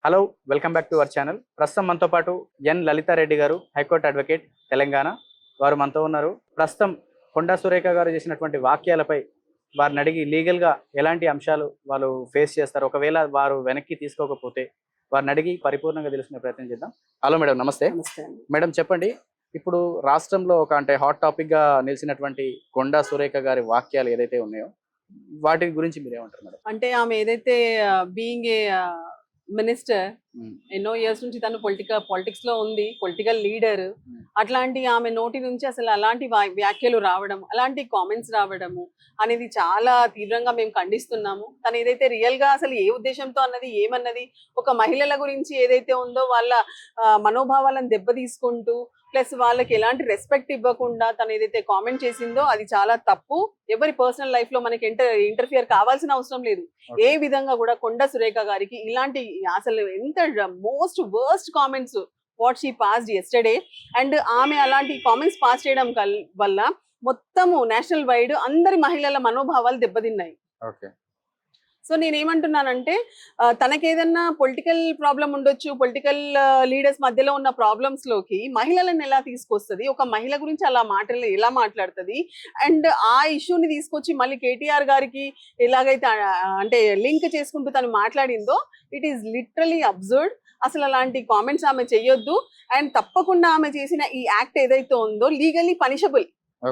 Hello welcome back to our channel. ప్రస్తుతం మనతో పాటు ఎన్ లలితారెడ్డి గారు, హైకోర్టు అడ్వకేట్, తెలంగాణ. వారు మనతో ఉన్నారు. ప్రస్తుతం కొండా సురేఖ గారు చేసినటువంటి వాక్యాలపై వారిని అడిగి లీగల్గా ఎలాంటి అంశాలు వాళ్ళు ఫేస్ చేస్తారు, ఒకవేళ వారు వెనక్కి తీసుకోకపోతే వారిని అడిగి పరిపూర్ణంగా తెలుసుకునే ప్రయత్నం చేద్దాం. హలో మేడం, నమస్తే. మేడం చెప్పండి, ఇప్పుడు రాష్ట్రంలో ఒక అంటే హాట్ టాపిక్గా నిలిచినటువంటి కొండా సురేఖ గారి వాక్యాలు ఏదైతే ఉన్నాయో వాటి గురించి మీరు ఏమంటారు మేడం? అంటే ఆమె ఏదైతే బీయింగ్ ఏ మినిస్టర్ ఎన్నో ఇయర్స్ నుంచి తను పాలిటిక్స్ లో ఉంది, పొలిటికల్ లీడర్. అట్లాంటి ఆమె నోటి నుంచి అసలు అలాంటి వ్యాఖ్యలు రావడం, అలాంటి కామెంట్స్ రావడము అనేది చాలా తీవ్రంగా మేము ఖండిస్తున్నాము. తను ఏదైతే రియల్ గా అసలు ఏ ఉద్దేశంతో అన్నది ఏమన్నది, ఒక మహిళల గురించి ఏదైతే ఉందో వాళ్ళ మనోభావాలను దెబ్బతీసుకుంటూ ప్లస్ వాళ్ళకి ఎలాంటి రెస్పెక్ట్ ఇవ్వకుండా తను ఏదైతే కామెంట్ చేసిందో అది చాలా తప్పు. ఎవరి పర్సనల్ లైఫ్ లో మనకి ఇంటర్ఫియర్ కావాల్సిన అవసరం లేదు. ఏ విధంగా కూడా కొండా సురేఖ గారికి ఇలాంటి అసలు ఎంత most worst comments what she passed yesterday. And ఆమె అలాంటి కామెంట్స్ పాస్ చేయడం వల్ల మొత్తము నేషనల్ వైడ్ అందరి మహిళల మనోభావాలు దెబ్బతిన్నాయి. సో నేనేమంటున్నానంటే తనకేదన్నా పొలిటికల్ ప్రాబ్లం ఉండొచ్చు, పొలిటికల్ లీడర్స్ మధ్యలో ఉన్న ప్రాబ్లమ్స్ లోకి మహిళలను ఎలా తీసుకొస్తుంది, ఒక మహిళ గురించి అలా ఎలా మాట్లాడుతుంది, అండ్ ఆ ఇష్యూని తీసుకొచ్చి మళ్ళీ కేటీఆర్ గారికి ఎలాగైతే అంటే లింక్ చేసుకుంటూ తను మాట్లాడిందో ఇట్ ఈస్ లిటరలీ అబ్జర్డ్. అసలు అలాంటి కామెంట్స్ ఆమె చెయ్యొద్దు. అండ్ తప్పకుండా ఆమె చేసిన ఈ యాక్ట్ ఏదైతే ఉందో legally punishable.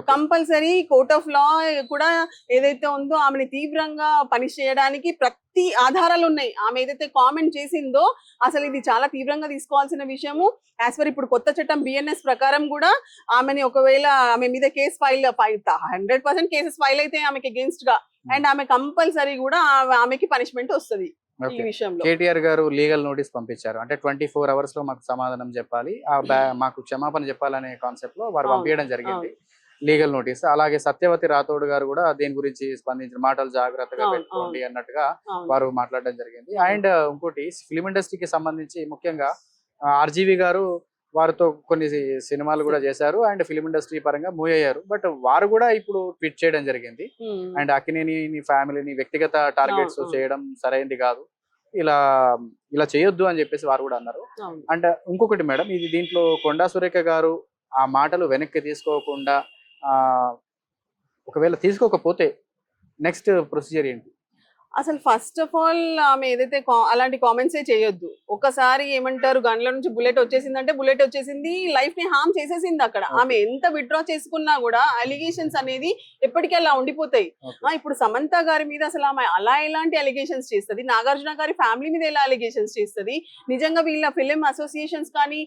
Compulsory court of law కూడా ఏదైతే ఉందో ఆమెని తీవ్రంగా పనిష్ చేయడానికి ప్రతి ఆధారాలు ఉన్నాయి. ఆమె ఏదైతే కామెంట్ చేసిందో అసలు ఇది చాలా తీవ్రంగా తీసుకోవాల్సిన విషయము. యాజ్ పర్ ఇప్పుడు కొత్త చట్టం బిఎన్ఎస్ ప్రకారం కూడా ఆమెని ఒకవేళ ఆమె మీద కేసు ఫైల్ 100% కేసెస్ ఫైల్ అయితే ఆమెకి అగేన్స్ట్ గా, అండ్ ఆమె కంపల్సరీ కూడా ఆమెకి పనిష్మెంట్ వస్తుంది. ఈ విషయంలో కేటీఆర్ గారు లీగల్ నోటీస్ పంపించారు. అంటే 24 hours లో మాకు సమాధానం చెప్పాలి, మాకు క్షమాపణ చెప్పాలనే కాన్సెప్ట్ లో వారు పంపించడం జరిగింది లీగల్ నోటీస్. అలాగే సత్యవతి రాథోడ్ గారు కూడా దీని గురించి స్పందించిన మాటలు జాగ్రత్తగా పెట్టుకోండి అన్నట్టుగా వారు మాట్లాడడం జరిగింది. అండ్ ఇంకోటి ఫిలిం ఇండస్ట్రీకి సంబంధించి ముఖ్యంగా ఆర్జీవి గారు వారితో కొన్ని సినిమాలు కూడా చేశారు అండ్ ఫిలిం ఇండస్ట్రీ పరంగా మూవ్ అయ్యారు. బట్ వారు కూడా ఇప్పుడు ట్వీట్ చేయడం జరిగింది. అండ్ అక్కినేని ఫ్యామిలీని వ్యక్తిగత టార్గెట్స్ చేయడం సరైనది కాదు, ఇలా చేయొద్దు అని చెప్పేసి వారు కూడా అన్నారు. అండ్ ఇంకొకటి మేడం, ఇది దీంట్లో కొండా సురేఖ గారు ఆ మాటలు వెనక్కి తీసుకోకుండా ఒకవేళ తీసుకోకపోతే నెక్స్ట్ ప్రొసీజర్ ఏంటి? అసలు ఫస్ట్ ఆఫ్ ఆల్ ఆమె ఏదైతే అలాంటి కామెంట్స్ చేయొద్దు. ఒకసారి ఏమంటారు, గన్ల నుంచి బుల్లెట్ వచ్చేసిందంటే బుల్లెట్ వచ్చేసింది, లైఫ్ ని హార్మ్ చేసేసింది అక్కడ. ఆమె ఎంత విత్డ్రా చేసుకున్నా కూడా అలిగేషన్స్ అనేది ఎప్పటికీ అలా ఉండిపోతాయి. ఇప్పుడు సమంత గారి మీద అసలు ఆమె అలా ఎలాంటి అలిగేషన్స్ చేస్తుంది, నాగార్జున గారి ఫ్యామిలీ మీద ఎలా అలిగేషన్స్ చేస్తుంది, నిజంగా వీళ్ళ ఫిలిం అసోసియేషన్స్ కానీ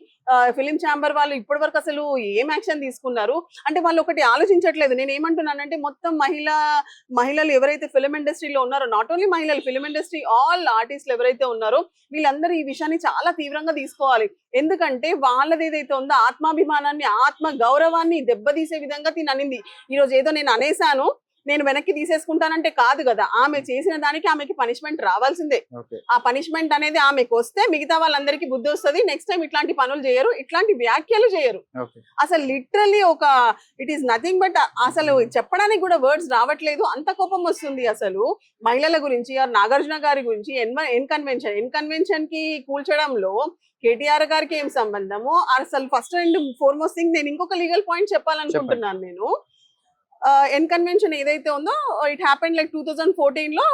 ఫిలిం ఛాంబర్ వాళ్ళు ఇప్పటి వరకు అసలు ఏం యాక్షన్ తీసుకున్నారు అంటే వాళ్ళు ఒకటి ఆలోచించట్లేదు. నేను ఏమంటున్నానంటే మొత్తం మహిళలు ఎవరైతే ఫిలిం ఇండస్ట్రీలో ఉన్నారో, నాట్ ఓన్లీ మహిళలు, ఫిలిం ఇండస్ట్రీ ఆల్ ఆర్టిస్టులు ఎవరైతే ఉన్నారో వీళ్ళందరూ ఈ విషయాన్ని చాలా తీవ్రంగా తీసుకోవాలి. ఎందుకంటే వాళ్ళది ఏదైతే ఉందో ఆత్మాభిమానాన్ని, ఆత్మ గౌరవాన్ని దెబ్బతీసే విధంగా తిననింది. ఈ రోజు ఏదో నేను అనేసాను, నేను వెనక్కి తీసేసుకుంటానంటే కాదు కదా. ఆమె చేసిన దానికి ఆమెకి పనిష్మెంట్ రావాల్సిందే. ఆ పనిష్మెంట్ అనేది ఆమెకు వస్తే మిగతా వాళ్ళందరికీ బుద్ధి వస్తుంది. నెక్స్ట్ టైం ఇట్లాంటి పనులు చేయరు, ఇట్లాంటి వ్యాఖ్యలు చేయరు. అసలు literally it is nothing but అసలు చెప్పడానికి కూడా వర్డ్స్ రావట్లేదు, అంత కోపం వస్తుంది. అసలు మహిళల గురించి నాగార్జున గారి గురించి ఎన్ కన్వెన్షన్ కి కూల్చడంలో కేటీఆర్ గారికి ఏం సంబంధము? అసలు ఫస్ట్ అండ్ ఫార్మోస్ట్ థింగ్ నేను ఇంకొక లీగల్ పాయింట్ చెప్పాలనుకుంటున్నాను. నేను ఎన్ కన్వెన్షన్ ఏదైతే ఉందో ఇట్ హ్యాపెండ్ లైక్ 2014 లో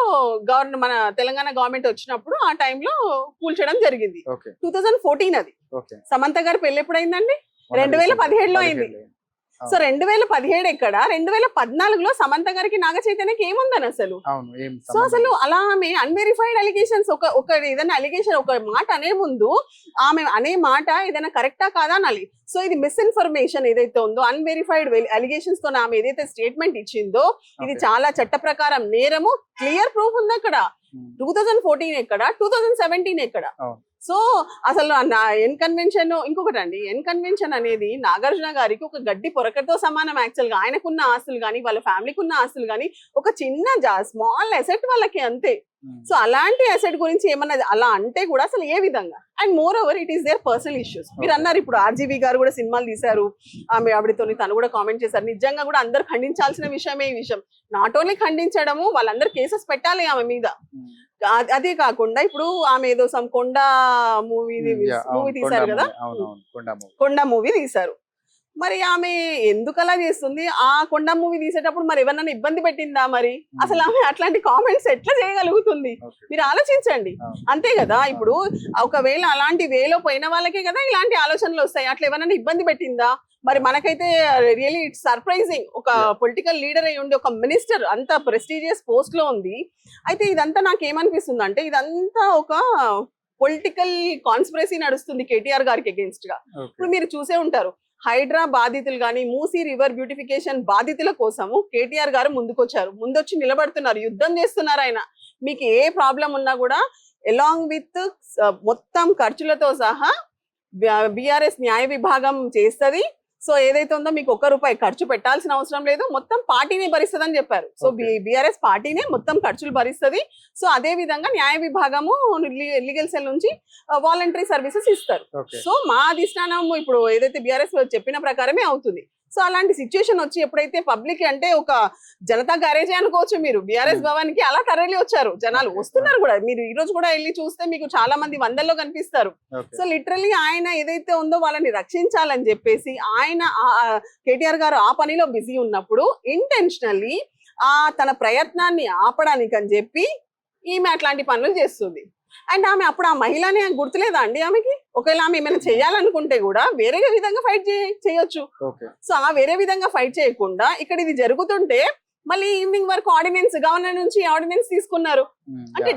మన తెలంగాణ గవర్నమెంట్ వచ్చినప్పుడు ఆ టైంలో కూల్చడం జరిగింది. 2014 అది. సమంత గారి పెళ్లి ఎప్పుడైందండి? 2017లో అయింది. సో 2017 ఎక్కడ, 2014లో సమంత గారికి నాగ చైతన్యకి ఏముందని అసలు? సో అసలు అలా ఆమె అన్వెరిఫైడ్ అలిగేషన్స్ ఒక ఏదైనా అలిగేషన్ ఒక మాట అనే ముందు ఆమె అనే మాట ఏదైనా కరెక్టా కాదా అనాలి. సో ఇది మిస్ఇన్ఫర్మేషన్ ఏదైతే ఉందో, అన్వెరిఫైడ్ అలిగేషన్స్ తో ఆమె ఏదైతే స్టేట్మెంట్ ఇచ్చిందో ఇది చాలా చట్ట ప్రకారం నేరము. క్లియర్ ప్రూఫ్ ఉంది అక్కడ. 2014 ఎక్కడ, 2017 ఎక్కడ? సో అసలు ఎన్ కన్వెన్షన్ ఇంకొకటి అండి. ఎన్ కన్వెన్షన్ అనేది నాగార్జున గారికి ఒక గడ్డి పొరకతో సమానం. యాక్చువల్ గా ఆయనకున్న ఆస్తులు కానీ వాళ్ళ ఫ్యామిలీకి ఉన్న ఆస్తులు కానీ ఒక చిన్న స్మాల్ అసెట్ వాళ్ళకి, అంతే. సో అలాంటి అసెట్ గురించి ఏమన్నా అలా అంటే కూడా అసలు ఏ విధంగా, and more over it is there personal issues. మీరు అన్నారు ఇప్పుడు ఆర్జీవి గారు కూడా సినిమాలు తీశారు, ఆవిడతో తను కూడా కామెంట్ చేశారు. నిజంగా కూడా అందరు ఖండించాల్సిన విషయమే ఈ విషయం. నాట్ ఓన్లీ ఖండించడము, వాళ్ళందరూ కేసెస్ పెట్టాలి ఆమె మీద. అదే కాకుండా ఇప్పుడు ఆమె ఏదో సమ్ కొండ మూవీ తీశారు కదా, కొండ మూవీ తీశారు. మరి ఆమె ఎందుకు అలా చేస్తుంది? ఆ కొండ మూవీ తీసేటప్పుడు మరి ఎవరన్నా ఇబ్బంది పెట్టిందా? మరి అసలు ఆమె అట్లాంటి కామెంట్స్ ఎట్లా చేయగలుగుతుంది? మీరు ఆలోచించండి. అంతే కదా, ఇప్పుడు ఒకవేళ అలాంటి వేలో పోయిన వాళ్ళకే కదా ఇలాంటి ఆలోచనలు వస్తాయి. అట్లా ఎవరన్నా ఇబ్బంది పెట్టిందా? మరి మనకైతే రియలీ ఇట్స్ సర్ప్రైజింగ్. ఒక పొలిటికల్ లీడర్ అయి ఉండి ఒక మినిస్టర్ అంత ప్రెస్టీజియస్ పోస్ట్ లో ఉంది. అయితే ఇదంతా నాకు ఏమనిపిస్తుంది అంటే ఇదంతా ఒక పొలిటికల్ కాన్స్పిరసీ నడుస్తుంది కేటీఆర్ గారికి అగేన్స్ట్ గా. ఇప్పుడు మీరు చూసే ఉంటారు, హైడ్రా బాధితులు కానీ మూసీ రివర్ బ్యూటిఫికేషన్ బాధితుల కోసము కేటీఆర్ గారు ముందొచ్చి నిలబడుతున్నారు, యుద్ధం చేస్తున్నారు. ఆయన మీకు ఏ ప్రాబ్లం ఉన్నా కూడా అలాంగ్ విత్ మొత్తం ఖర్చులతో సహా బీఆర్ఎస్ న్యాయ విభాగం చేస్తుంది. సో ఏదైతే ఉందో మీకు ₹1 ఖర్చు పెట్టాల్సిన అవసరం లేదు, మొత్తం పార్టీనే భరిస్తుంది అని చెప్పారు. సో బీఆర్ఎస్ పార్టీనే మొత్తం ఖర్చులు భరిస్తుంది. సో అదే విధంగా న్యాయ విభాగము లీగల్ సెల్ నుంచి వాలంటరీ సర్వీసెస్ ఇస్తారు. సో మా అధిష్టానం ఇప్పుడు ఏదైతే బీఆర్ఎస్ చెప్పిన ప్రకారమే అవుతుంది. సో అలాంటి సిచ్యుయేషన్ వచ్చి ఎప్పుడైతే పబ్లిక్ అంటే ఒక జనతా గ్యారేజ్ అనుకోవచ్చు, మీరు బీఆర్ఎస్ భవన్ కి అలా తరలి వచ్చారు జనాలు, వస్తున్నారు కూడా. మీరు ఈ రోజు కూడా వెళ్ళి చూస్తే మీకు చాలా మంది వందల్లో కనిపిస్తారు. సో లిటరల్లీ ఆయన ఏదైతే ఉందో వాళ్ళని రక్షించాలని చెప్పేసి ఆయన కేటీఆర్ గారు ఆ పనిలో బిజీ ఉన్నప్పుడు ఇంటెన్షనల్లీ తన ప్రయత్నాన్ని ఆపడానికి అని చెప్పి ఈమె అట్లాంటి పనులు చేస్తుంది. అండ్ ఆమె అప్పుడు ఆ మహిళని గుర్తులేదా అండి ఆమెకి? ఒకవేళ ఆమె ఏమైనా చేయాలనుకుంటే కూడా వేరే విధంగా ఫైట్ చేయొచ్చు. సో ఆ వేరే విధంగా ఫైట్ చేయకుండా ఇక్కడ ఇది జరుగుతుంటే మళ్ళీ ఈవినింగ్ వరకు ఆర్డినెన్స్, గవర్నర్ నుంచి ఆర్డినెన్స్ తీసుకున్నారు. అంటే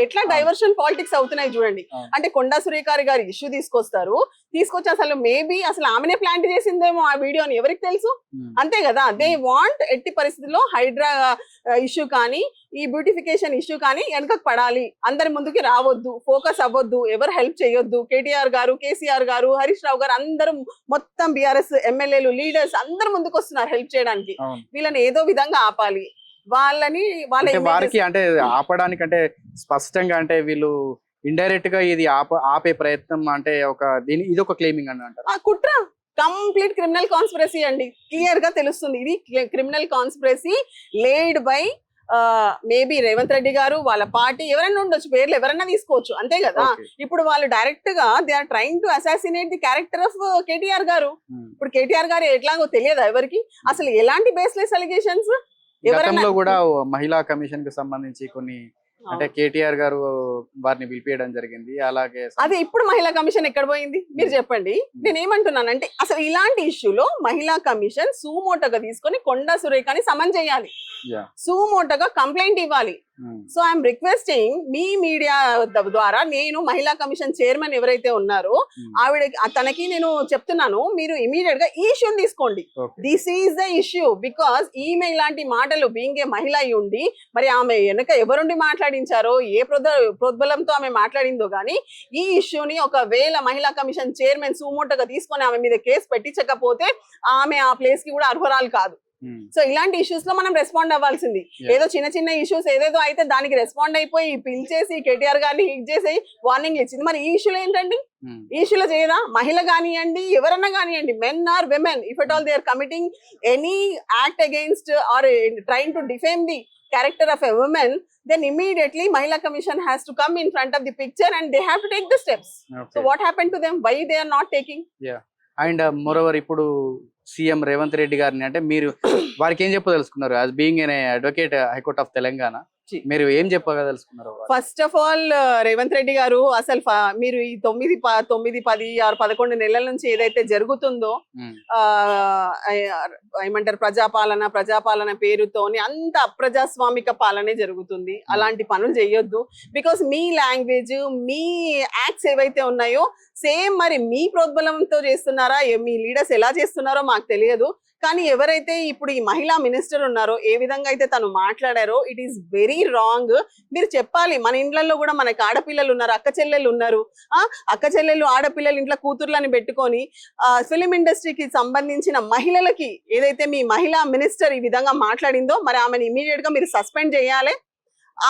ఎట్లా డైవర్షన్ పాలిటిక్స్ అవుతున్నాయి చూడండి. అంటే కొండా సురేఖ గారి ఇష్యూ తీసుకొచ్చి అసలు మేబీ అసలు ఆమెనే ప్లాంట్ చేసిందేమో ఆ వీడియోని, ఎవరికి తెలుసు? అంతే కదా, దే వాంట్ ఎట్టి పరిస్థితుల్లో హైడ్రా ఇష్యూ కానీ ఈ బ్యూటిఫికేషన్ ఇష్యూ కానీ వెనకకు పడాలి, అందరి ముందుకి రావద్దు, ఫోకస్ అవ్వద్దు, ఎవరు హెల్ప్ చేయొద్దు. కేటీఆర్ గారు, కేసీఆర్ గారు, హరీష్ రావు గారు అందరూ మొత్తం బీఆర్ఎస్ ఎమ్మెల్యేలు, లీడర్స్ అందరు ముందుకు వస్తున్నారు హెల్ప్ చేయడానికి. వీళ్ళని ఏదో విధంగా ఆపాలి వారికి. అంటే ఆపడానికి అంటే స్పష్టంగా అంటే వీళ్ళు ఇండైరెక్ట్ గా ఇది ఆపే ప్రయత్నం అంటే ఇది ఒక క్లెయిమింగ్ అని అంటారు. కుట్ర కంప్లీట్ క్రిమినల్ కాన్స్పిరసీ అండి, క్లియర్ గా తెలుస్తుంది. ఇది criminal conspiracy laid by maybe Revanth Reddy గారు, వాళ్ళ పార్టీ, ఎవరైనా ఉండొచ్చు, పేర్లు ఎవరైనా తీసుకోవచ్చు. అంతే కదా, ఇప్పుడు వాళ్ళు డైరెక్ట్ గా they are trying to assassinate the character of KTR గారు. ఇప్పుడు కేటీఆర్ గారు ఎట్లాగో తెలియదా ఎవరికి? అసలు ఎలాంటి బేస్లెస్ అలిగేషన్స్. గతంలో కూడా మహిళా కమిషన్ కి సంబంధించి కొన్ని అంటే కేటీఆర్ గారు వారిని పిలిపియడం జరిగింది. అలాగే అదే ఇప్పుడు మహిళా కమిషన్ ఎక్కడ పోయింది మీరు చెప్పండి. నేను ఏమంటున్నానంటే అసలు ఇలాంటి ఇష్యూలో మహిళా కమిషన్ సూమోటోగా తీసుకొని కొండా సురేఖని సమన్ చేయాలి, సూమోటోగా కంప్లైంట్ ఇవ్వాలి. So I'm requesting me media ద్వారా, నేను మహిళా కమిషన్ చైర్మన్ ఎవరైతే ఉన్నారో తనకి నేను చెప్తున్నాను, మీరు ఇమీడియట్ గా ఈ ఇష్యూని తీసుకోండి. This is the issue. Because ఈమె ఇలాంటి మాటలు బీయింగ్ ఏ మహిళ అయి ఉండి మరి ఆమె వెనక ఎవరుండి మాట్లాడించారో, ఏ ప్రోద్బలంతో ఆమె మాట్లాడిందో గానీ ఈ ఇష్యూని ఒకవేళ మహిళా కమిషన్ చైర్మన్ సూమోటోగా తీసుకొని ఆమె మీద కేసు పెట్టించకపోతే ఆమె ఆ ప్లేస్ కి కూడా అర్హురాలు కాదు. సో ఇలాంటి ఇష్యూస్ లో మనం రెస్పాండ్ అవ్వాల్సింది. ఏదో చిన్న చిన్న ఇష్యూస్ ఏదేదో అయితే దానికి రెస్పాండ్ అయిపోయి పిలిచేసి కేటీఆర్ గారిని హిట్ చేసి వార్నింగ్ ఇచ్చింది. మరి ఈ ఇష్యూలో ఏంటండి? ఈ ఇష్యూలో చేయదా? మహిళ కానివ్వండి, ఎవరన్నా కానివ్వండి, men or women, if at all they are committing any act against or trying to defame the character of a woman, then immediately Mahila Commission has to come in front of the picture and they have to take the steps. So what happened to them? Why they are not taking? And moreover ఇప్పుడు CM Revanth Reddy గారిని అంటే మీరు వారికి ఏం చెప్పదలుచుకున్నారు? As being an advocate high court of Telangana, మీరు ఏం చెప్పగలుచుకున్నారు? First of all Revanth Reddy garu, అసలు మీరు ఈ 9, 10, 11 నెలల నుంచి ఏదైతే జరుగుతుందో ఏమంటారు ప్రజాపాలన పేరుతోని అంత అప్రజాస్వామిక పాలనే జరుగుతుంది. అలాంటి పనులు చేయొద్దు. Because me language, me acts ఏవైతే ఉన్నాయో సేమ్ మరి మీ ప్రోద్బలంతో చేస్తున్నారా, మీ లీడర్స్ ఎలా చేస్తున్నారో మాకు తెలియదు. కానీ ఎవరైతే ఇప్పుడు ఈ మహిళా మినిస్టర్ ఉన్నారో, ఏ విధంగా అయితే తను మాట్లాడారో, ఇట్ ఈస్ వెరీ రాంగ్. మీరు చెప్పాలి, మన ఇండ్లలో కూడా మనకి ఆడపిల్లలు ఉన్నారు, అక్క చెల్లెలు ఉన్నారు. అక్క చెల్లెలు, ఆడపిల్లలు ఇంట్లో కూతుర్లని పెట్టుకొని ఫిలిం ఇండస్ట్రీకి సంబంధించిన మహిళలకి ఏదైతే మీ మహిళా మినిస్టర్ ఈ విధంగా మాట్లాడిందో, మరి ఆమెను ఇమీడియట్ గా మీరు సస్పెండ్ చేయాలి.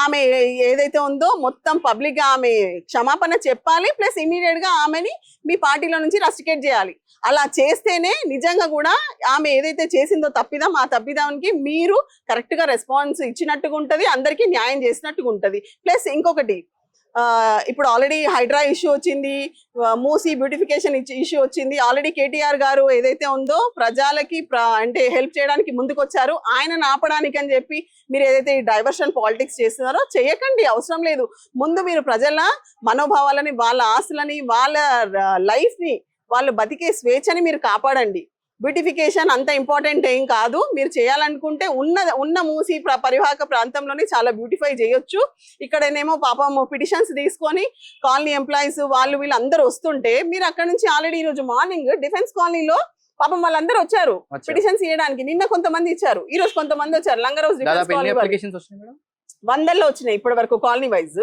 ఆమె ఏదైతే ఉందో మొత్తం పబ్లిక్ గా ఆమె క్షమాపణ చెప్పాలి, ప్లస్ ఇమీడియట్ గా ఆమెని మీ పార్టీలో నుంచి రస్టికేట్ చేయాలి. అలా చేస్తేనే నిజంగా కూడా ఆమె ఏదైతే చేసిందో తప్పిదం, ఆ తప్పిదానికి మీరు కరెక్ట్ గా రెస్పాన్స్ ఇచ్చినట్టుగా ఉంటది, అందరికీ న్యాయం చేసినట్టుగా ఉంటది. ప్లస్ ఇంకొకటి, ఇప్పుడు ఆల్రెడీ హైడ్రా ఇష్యూ వచ్చింది, మూసీ బ్యూటిఫికేషన్ ఇష్యూ వచ్చింది. ఆల్రెడీ కేటీఆర్ గారు ఏదైతే ఉందో ప్రజలకి అంటే హెల్ప్ చేయడానికి ముందుకు వచ్చారు. ఆయనను ఆపడానికి అని చెప్పి మీరు ఏదైతే ఈ డైవర్షన్ పాలిటిక్స్ చేస్తున్నారో చేయకండి, అవసరం లేదు. ముందు మీరు ప్రజల మనోభావాలని, వాళ్ళ ఆస్తులని, వాళ్ళ లైఫ్ ని, వాళ్ళు బతికే స్వేచ్ఛని మీరు కాపాడండి. బ్యూటిఫికేషన్ అంత ఇంపార్టెంట్ ఏం కాదు. మీరు చేయాలనుకుంటే ఉన్న మూసి పరివాహక ప్రాంతంలోనే చాలా బ్యూటిఫై చేయొచ్చు. ఇక్కడనేమో పాపం పిటిషన్స్ తీసుకొని కాలనీ ఎంప్లాయీస్ వాళ్ళు వీళ్ళు అందరూ వస్తుంటే మీరు అక్కడ నుంచి ఆల్రెడీ ఈ రోజు మార్నింగ్ డిఫెన్స్ కాలనీలో పాపం వాళ్ళందరూ వచ్చారు పిటిషన్స్ ఇవ్వడానికి. నిన్న కొంతమంది ఇచ్చారు, ఈ రోజు కొంతమంది వచ్చారు. లంగరౌస్ డిఫెన్స్ కాలనీ వందల్లో వచ్చినాయి ఇప్పటి వరకు కాలనీ వైజ్.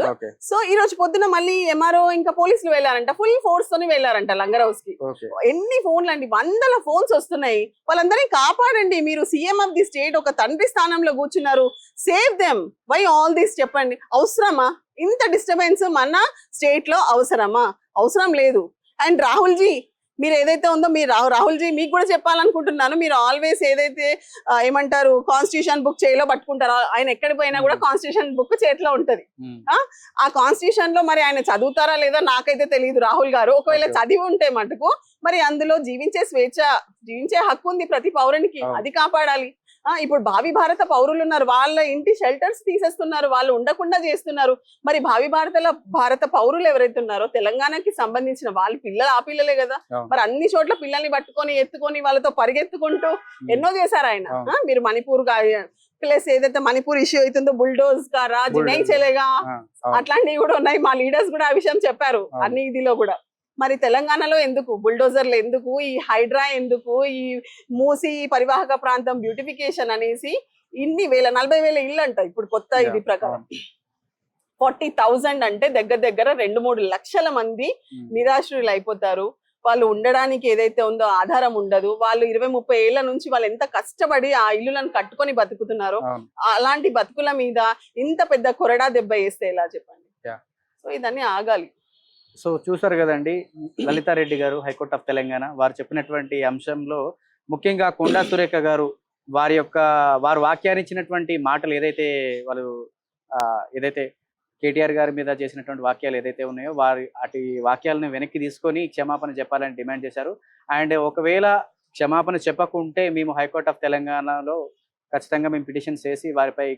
సో ఈ రోజు పొద్దున మళ్ళీ ఎంఆర్ఓ ఇంకా పోలీసులు వెళ్ళారంట, ఫుల్ ఫోర్స్ తోని వెళ్ళారంట లంగరౌస్ కి. ఎన్ని ఫోన్లు అండి, వందల ఫోన్స్ వస్తున్నాయి. వాళ్ళందరినీ కాపాడండి. మీరు సీఎం ఆఫ్ ది స్టేట్, ఒక తండ్రి స్థానంలో కూర్చున్నారు. Save them. Why all this చెప్పండి. అవసరమా ఇంత డిస్టర్బెన్స్ మన స్టేట్ లో? అవసరమా? అవసరం లేదు. అండ్ రాహుల్ జీ, మీరు ఏదైతే ఉందో మీరు రాహుల్ జీ మీకు కూడా చెప్పాలనుకుంటున్నాను, మీరు ఆల్వేస్ ఏదైతే ఏమంటారు కాన్స్టిట్యూషన్ బుక్ చేతిలో పట్టుకుంటారో, ఆయన ఎక్కడికి పోయినా కూడా కాన్స్టిట్యూషన్ బుక్ చేతిలో ఉంటది. ఆ కాన్స్టిట్యూషన్ లో మరి ఆయన చదువుతారా లేదా నాకైతే తెలియదు రాహుల్ గారు. ఒకవేళ చదివి ఉంటే మటుకు మరి అందులో జీవించే స్వేచ్ఛ, జీవించే హక్కు ఉంది ప్రతి పౌరునికి, అది కాపాడాలి. ఇప్పుడు భావి భారత పౌరులు ఉన్నారు, వాళ్ళ ఇంటి షెల్టర్స్ తీసేస్తున్నారు, వాళ్ళు ఉండకుండా చేస్తున్నారు. మరి భావి భారత పౌరులు ఎవరైతే ఉన్నారో తెలంగాణకి సంబంధించిన వాళ్ళ పిల్లలు ఆ పిల్లలే కదా. మరి అన్ని చోట్ల పిల్లల్ని పట్టుకొని ఎత్తుకొని వాళ్ళతో పరిగెత్తుకుంటూ ఎన్నో చేశారు ఆయన. మీరు మణిపూర్ ప్లస్ ఏదైతే మణిపూర్ ఇష్యూ అవుతుందో బుల్డోజ్ కా రాజ్ నై చలేగా, అట్లాంటివి కూడా ఉన్నాయి. మా లీడర్స్ కూడా ఆ విషయం చెప్పారు అన్ని ఇదిలో కూడా. మరి తెలంగాణలో ఎందుకు బుల్డోజర్లు, ఎందుకు ఈ హైడ్రా, ఎందుకు ఈ మూసి పరివాహక ప్రాంతం బ్యూటిఫికేషన్ అనేసి ఇన్ని 40,000 ఇల్లు అంట ఇప్పుడు కొత్త ఇది ప్రకారం. 40,000 అంటే దగ్గర 2-3 లక్షల మంది నిరాశ్రయులు అయిపోతారు. వాళ్ళు ఉండడానికి ఏదైతే ఉందో ఆధారం ఉండదు. వాళ్ళు 20-30 ఏళ్ల నుంచి వాళ్ళు ఎంత కష్టపడి ఆ ఇల్లులను కట్టుకొని బతుకుతున్నారో, అలాంటి బతుకుల మీద ఇంత పెద్ద కొరడా దెబ్బ వేస్తే ఎలా చెప్పండి. సో ఇదన్నీ ఆగాలి. సో చూసారు కదండి, లలితారెడ్డి గారు, హైకోర్ట్ ఆఫ్ తెలంగాణ, వారు చెప్పినటువంటి అంశంలో ముఖ్యంగా కొండా సురేఖ గారు వారు వ్యాఖ్యానించినటువంటి మాటలు ఏదైతే వాళ్ళు ఏదైతే కేటీఆర్ గారి మీద చేసినటువంటి వాక్యాలు ఏదైతే ఉన్నాయో అటు వాక్యాలను వెనక్కి తీసుకొని క్షమాపణ చెప్పాలని డిమాండ్ చేశారు. అండ్ ఒకవేళ క్షమాపణ చెప్పకుంటే మేము హైకోర్ట్ ఆఫ్ తెలంగాణలో ఖచ్చితంగా మేము పిటిషన్స్ చేసి వారిపై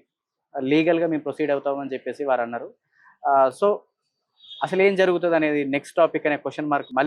లీగల్గా మేము ప్రొసీడ్ అవుతామని చెప్పేసి వారు అన్నారు. సో అసలు ఏం జరుగుతుంది అనేది నెక్స్ట్ టాపిక్ అనే క్వశ్చన్ మార్క్